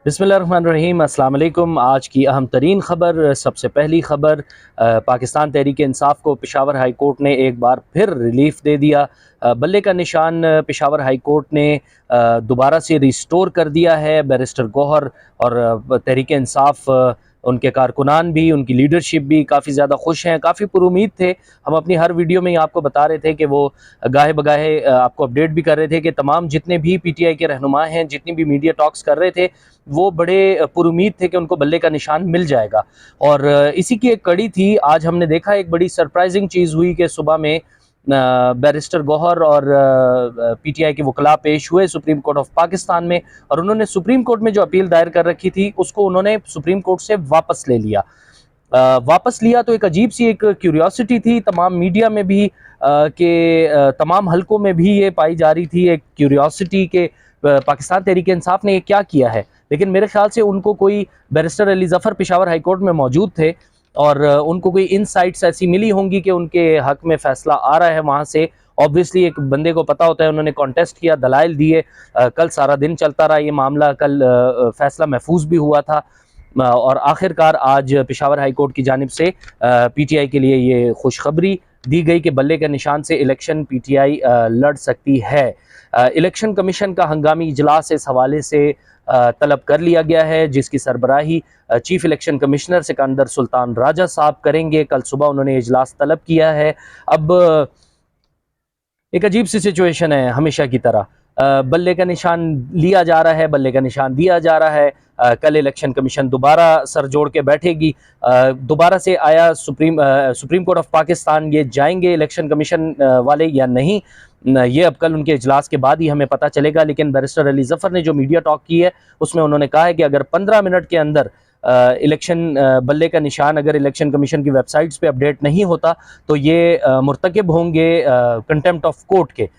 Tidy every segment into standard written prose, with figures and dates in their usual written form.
बिस्मिल्लाहिर्रहमानिर्रहीम, अस्सलाम वालेकुम। आज की अहम तरीन ख़बर, सबसे पहली ख़बर, पाकिस्तान तहरीक इंसाफ़ को पेशावर हाई कोर्ट ने एक बार फिर रिलीफ़ दे दिया। बल्ले का निशान पेशावर हाई कोर्ट ने दोबारा से रिस्टोर कर दिया है। बैरिस्टर गौहर और तहरीक इंसाफ़, उनके कारकुनान भी, उनकी लीडरशिप भी काफ़ी ज़्यादा खुश हैं, काफ़ी पुरुमीद थे। हम अपनी हर वीडियो में ही आपको बता रहे थे कि वो गाहे बगाहे आपको अपडेट भी कर रहे थे कि तमाम जितने भी पीटीआई के रहनुमा हैं, जितनी भी मीडिया टॉक्स कर रहे थे, वो बड़े पुरुमीद थे कि उनको बल्ले का निशान मिल जाएगा। और इसी की एक कड़ी थी, आज हमने देखा एक बड़ी सरप्राइजिंग चीज़ हुई कि सुबह में बैरिस्टर गौहर और पीटीआई के वकला पेश हुए सुप्रीम कोर्ट ऑफ पाकिस्तान में, और उन्होंने सुप्रीम कोर्ट में जो अपील दायर कर रखी थी उसको उन्होंने सुप्रीम कोर्ट से वापस ले लिया। वापस लिया तो एक अजीब सी एक क्यूरियोसिटी थी तमाम मीडिया में भी, कि तमाम हलकों में भी ये पाई जा रही थी एक क्यूरियोसिटी कि पाकिस्तान तहरीक इंसाफ ने ये क्या किया है। लेकिन मेरे ख्याल से उनको कोई, barrister Ali Zafar Peshawar high court में मौजूद थे और उनको कोई इनसाइट्स ऐसी मिली होंगी कि उनके हक में फ़ैसला आ रहा है वहाँ से। ऑब्वियसली एक बंदे को पता होता है, उन्होंने कॉन्टेस्ट किया, दलाइल दिए, कल सारा दिन चलता रहा ये मामला, कल फ़ैसला महफूज भी हुआ था, और आखिरकार आज पेशावर हाई कोर्ट की जानिब से पीटीआई के लिए ये खुशखबरी दी गई कि बल्ले के निशान से इलेक्शन पीटीआई लड़ सकती है। इलेक्शन कमीशन का हंगामी इजलास इस हवाले से तलब कर लिया गया है, जिसकी सरबराही chief election commissioner Sikandar Sultan Raja साहब करेंगे। कल सुबह उन्होंने इजलास तलब किया है। अब एक अजीब सी सिचुएशन है, हमेशा की तरह बल्ले का निशान लिया जा रहा है, बल्ले का निशान दिया जा रहा है। कल इलेक्शन कमीशन दोबारा सर जोड़ के बैठेगी, दोबारा से आया सुप्रीम कोर्ट ऑफ पाकिस्तान ये जाएंगे इलेक्शन कमीशन वाले या नहीं, ये अब कल उनके इजलास के बाद ही हमें पता चलेगा। लेकिन बैरिस्टर अली ज़फ़र ने जो मीडिया टॉक की है उसमें उन्होंने कहा है कि अगर 15 मिनट के अंदर इलेक्शन बल्ले का निशान अगर इलेक्शन कमीशन की वेबसाइट्स पे अपडेट नहीं होता तो ये मुर्तकिब होंगे कंटेम्प्ट ऑफ कोर्ट के।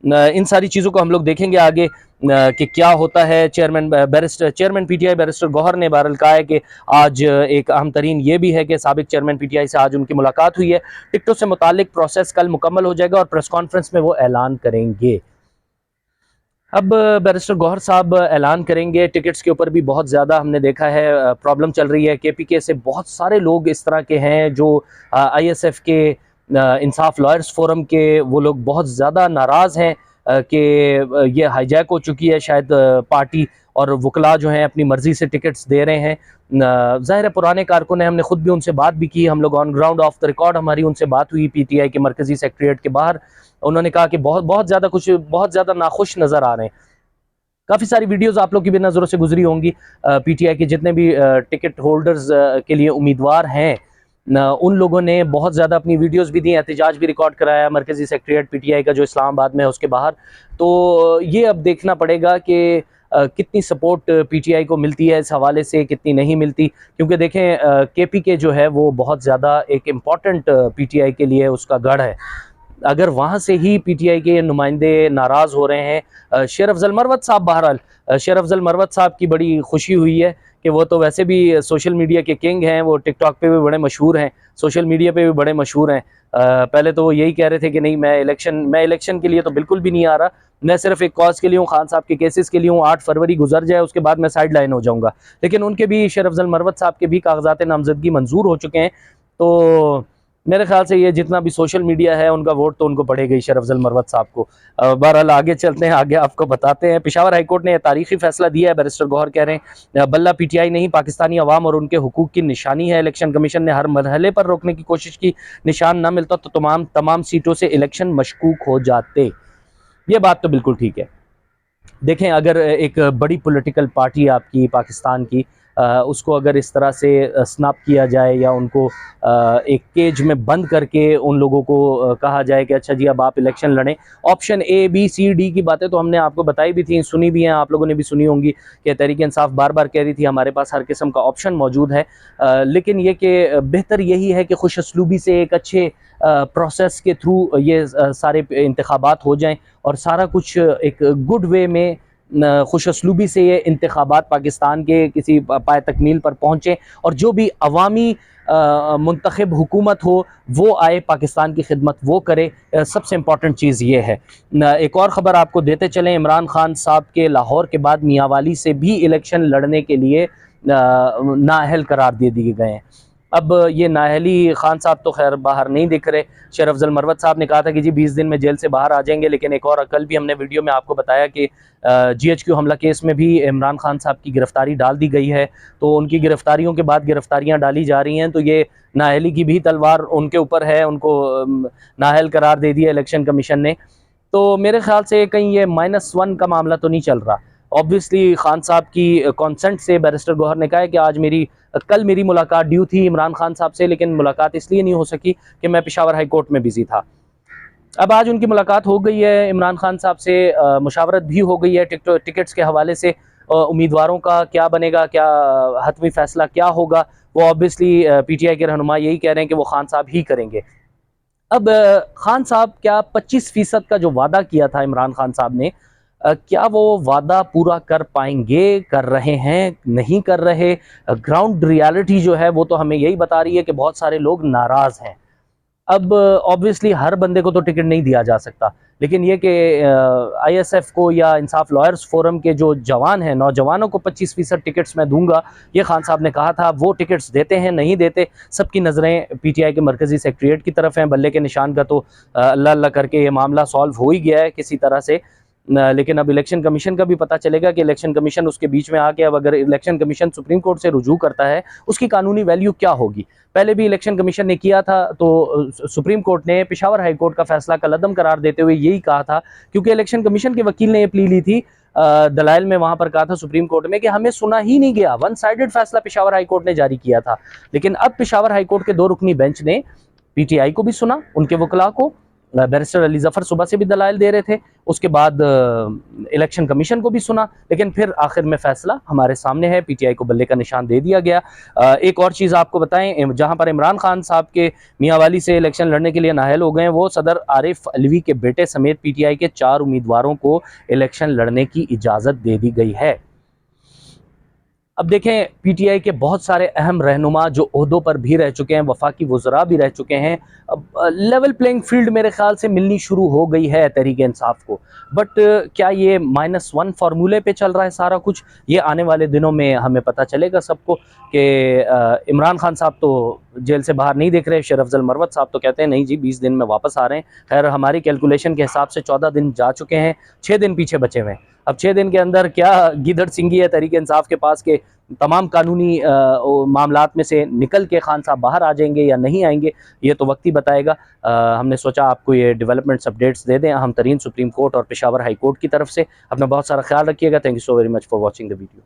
इन सारी चीज़ों को हम लोग देखेंगे आगे कि क्या होता है। चेयरमैन पीटीआई बैरिस्टर गौहर ने बहरहाल कहा है कि आज एक अहम तरीन ये भी है कि साबिक चेयरमैन पीटीआई से आज उनकी मुलाकात हुई है। टिकटों से मुतालिक प्रोसेस कल मुकम्मल हो जाएगा और प्रेस कॉन्फ्रेंस में वो ऐलान करेंगे। अब बैरिस्टर गौहर साहब ऐलान करेंगे। टिकट्स के ऊपर भी बहुत ज़्यादा हमने देखा है प्रॉब्लम चल रही है। केपीके से बहुत सारे लोग इस तरह के हैं जो आईएसएफ के, इंसाफ लॉयर्स फोरम के, वो लोग बहुत ज़्यादा नाराज़ हैं कि ये हाईजैक हो चुकी है शायद पार्टी, और वकला जो हैं अपनी मर्ज़ी से टिकट्स दे रहे हैं। ज़ाहिर है पुराने कारकुन हैं, हमने ख़ुद भी उनसे बात भी की, हम लोग on ground of the record हमारी उनसे बात हुई पीटीआई के मरकज़ी सेक्रेटरीट के बाहर। उन्होंने कहा कि बहुत ज़्यादा नाखुश नज़र आ रहे हैं। काफ़ी सारी वीडियोस आप लोग की भी नज़रों से गुजरी होंगी। पीटीआई के जितने भी टिकट होल्डर्स के लिए उम्मीदवार हैं, उन लोगों ने बहुत ज़्यादा अपनी वीडियोस भी दी, एहतजाज भी रिकॉर्ड कराया मरकज़ी सेक्रेटरीट पीटीआई का जो इस्लामाबाद में है उसके बाहर। तो ये अब देखना पड़ेगा कि कितनी सपोर्ट पीटीआई को मिलती है इस हवाले से, कितनी नहीं मिलती। क्योंकि देखें केपीके जो है वो बहुत ज़्यादा एक इम्पॉर्टेंट पीटीआई के लिए उसका गढ़ है। अगर वहाँ से ही पीटीआई के नुमाइंदे नाराज़ हो रहे हैं, शेर अफजल मरवत साहब, बहरहाल शेर अफजल मरवत साहब की बड़ी खुशी हुई है कि वो तो वैसे भी सोशल मीडिया के किंग हैं, वो टिकटॉक पे भी बड़े मशहूर हैं, सोशल मीडिया पे भी बड़े मशहूर हैं। पहले तो वो यही कह रहे थे कि नहीं, मैं इलेक्शन के लिए तो बिल्कुल भी नहीं आ रहा, मैं सिर्फ एक कॉज के लिए हूँ, खान साहब के केसेस के लिए हूँ, 8 फरवरी गुजर जाए उसके बाद मैं साइड लाइन हो जाऊँगा। लेकिन उनके भी, शेर अफजल मरवत साहब के भी कागजात नामजदगी मंजूर हो चुके हैं। तो मेरे ख्याल से ये जितना भी सोशल मीडिया है उनका वोट तो उनको पड़ेगा ही शेर अफजल मरवत साहब को। बहरहाल आगे चलते हैं, आगे आपको बताते हैं। पेशावर हाईकोर्ट ने तारीखी फैसला दिया है। बैरिस्टर गौहर कह रहे हैं बल्ला पीटीआई नहीं, पाकिस्तानी अवाम और उनके हुकूक की निशानी है। इलेक्शन कमीशन ने हर मरहले पर रोकने की कोशिश की, निशान न मिलता तो तमाम सीटों से इलेक्शन मशकूक हो जाते। ये बात तो बिल्कुल ठीक है। देखें, अगर एक बड़ी पॉलिटिकल पार्टी आपकी पाकिस्तान की, उसको अगर इस तरह से स्नैप किया जाए या उनको एक केज में बंद करके उन लोगों को कहा जाए कि अच्छा जी अब आप इलेक्शन लड़ें, option A B C D की बातें तो हमने आपको बताई भी थी, सुनी भी हैं, आप लोगों ने भी सुनी होंगी कि तहरीक इंसाफ बार बार कह रही थी हमारे पास हर किस्म का ऑप्शन मौजूद है। लेकिन ये कि बेहतर यही है कि खुश असलूबी से एक अच्छे प्रोसेस के थ्रू ये सारे इंतखाबात हो जाएं और सारा कुछ एक गुड वे में, खुश असलूबी से ये इंतखाबात पाकिस्तान के किसी पाए तकमील पर पहुँचें और जो भी अवामी मुंतखब हुकूमत हो वो आए, पाकिस्तान की खिदमत वो करे, सबसे इम्पॉर्टेंट चीज़ ये है। एक और ख़बर आपको देते चलें, इमरान खान साहब के लाहौर के बाद मियांवाली से भी इलेक्शन लड़ने के लिए नाअहल करार दे दिए गए हैं। अब ये नाअहली खान साहब तो खैर बाहर नहीं दिख रहे। शेर अफजल मरवत साहब ने कहा था कि जी 20 दिन में जेल से बाहर आ जाएंगे, लेकिन एक और कल भी हमने वीडियो में आपको बताया कि GHQ हमला केस में भी इमरान खान साहब की गिरफ्तारी डाल दी गई है। तो उनकी गिरफ्तारियों के बाद गिरफ्तारियां डाली जा रही हैं, तो ये नाअहली की भी तलवार उनके ऊपर है, उनको नाअहल करार दे दिया इलेक्शन कमीशन ने। तो मेरे ख्याल से कहीं ये -1 का मामला तो नहीं चल रहा। ऑब्वियसली खान साहब की कंसेंट से बैरिस्टर गौहर ने कहा है कि कल मेरी मुलाकात ड्यू थी इमरान खान साहब से, लेकिन मुलाकात इसलिए नहीं हो सकी कि मैं पेशावर हाई कोर्ट में बिजी था। अब आज उनकी मुलाकात हो गई है इमरान खान साहब से, मुशावरत भी हो गई है टिकट्स के हवाले से। उम्मीदवारों का क्या बनेगा, क्या हतमी फैसला क्या होगा, वो ऑब्वियसली PTI के रहनुमा यही कह रहे हैं कि वो खान साहब ही करेंगे। अब खान साहब क्या 25% का जो वादा किया था इमरान खान साहब ने, क्या वो वादा पूरा कर पाएंगे, कर रहे हैं, नहीं कर रहे? ग्राउंड रियलिटी जो है वो तो हमें यही बता रही है कि बहुत सारे लोग नाराज हैं। अब ऑब्वियसली हर बंदे को तो टिकट नहीं दिया जा सकता, लेकिन ये कि ISF को या इंसाफ लॉयर्स फोरम के जो जवान हैं, नौजवानों को 25% टिकट्स मैं दूंगा, ये खान साहब ने कहा था। वो टिकट्स देते हैं नहीं देते, सबकी नज़रें PTI के मरकज़ी सेक्रेटरीट की तरफ हैं। बल्ले के निशान का तो अल्लाह अल्लाह करके ये मामला सॉल्व हो ही गया है किसी तरह से। लेकिन अब इलेक्शन कमीशन का भी पता चलेगा कि इलेक्शन कमीशन उसके बीच में आके, अब अगर इलेक्शन कमीशन सुप्रीम कोर्ट से रुजू करता है, उसकी कानूनी वैल्यू क्या होगी। पहले भी इलेक्शन कमीशन ने किया था, तो सुप्रीम कोर्ट ने पेशावर हाई कोर्ट का फैसला कलअदम करार देते हुए यही कहा था, क्योंकि इलेक्शन कमीशन के वकील ने यह प्ली ली थी दलाइल में, वहां पर कहा था सुप्रीम कोर्ट में कि हमें सुना ही नहीं गया, वन साइडेड फैसला पेशावर हाई कोर्ट ने जारी किया था। लेकिन अब पेशावर हाई कोर्ट के 2 रुकनी बेंच ने PTI को भी सुना, उनके वकला को, बैरिस्टर अली जफर सुबह से भी दलाइल दे रहे थे, उसके बाद इलेक्शन कमीशन को भी सुना, लेकिन फिर आखिर में फैसला हमारे सामने है। PTI को बल्ले का निशान दे दिया गया। एक और चीज़ आपको बताएं, जहां पर इमरान खान साहब के मियांवाली से इलेक्शन लड़ने के लिए नाअहल हो गए हैं, वो सदर आरिफ अलवी के बेटे समेत PTI के 4 उम्मीदवारों को इलेक्शन लड़ने की इजाज़त दे दी गई है। अब देखें, PTI के बहुत सारे अहम रहनुमा जो ओहदों पर भी रह चुके हैं, वफाकी वज़रा भी रह चुके हैं, अब लेवल प्लेइंग फील्ड मेरे ख्याल से मिलनी शुरू हो गई है तहरीक इंसाफ को। बट क्या ये -1 फार्मूले पे चल रहा है सारा कुछ? ये आने वाले दिनों में हमें पता चलेगा सबको कि इमरान खान साहब तो जेल से बाहर नहीं दिख रहे, शेर अफजल मरवत साहब तो कहते हैं नहीं जी 20 दिन में वापस आ रहे हैं। खैर हमारी कैलकुलेशन के हिसाब से 14 दिन जा चुके हैं, 6 दिन पीछे बचे हुए हैं। अब 6 दिन के अंदर क्या गिदड़ सिंगी है तहरीक इंसाफ के पास के तमाम कानूनी मामलात में से निकल के खान साहब बाहर आ जाएंगे या नहीं आएंगे, ये तो वक्त ही बताएगा। हमने सोचा आपको ये डेवलपमेंट्स अपडेट्स दे दें अहम तरीन सुप्रीम कोर्ट और पेशावर हाई कोर्ट की तरफ से। अपना बहुत सारा ख्याल रखिएगा। Thank you so very much for watching the video.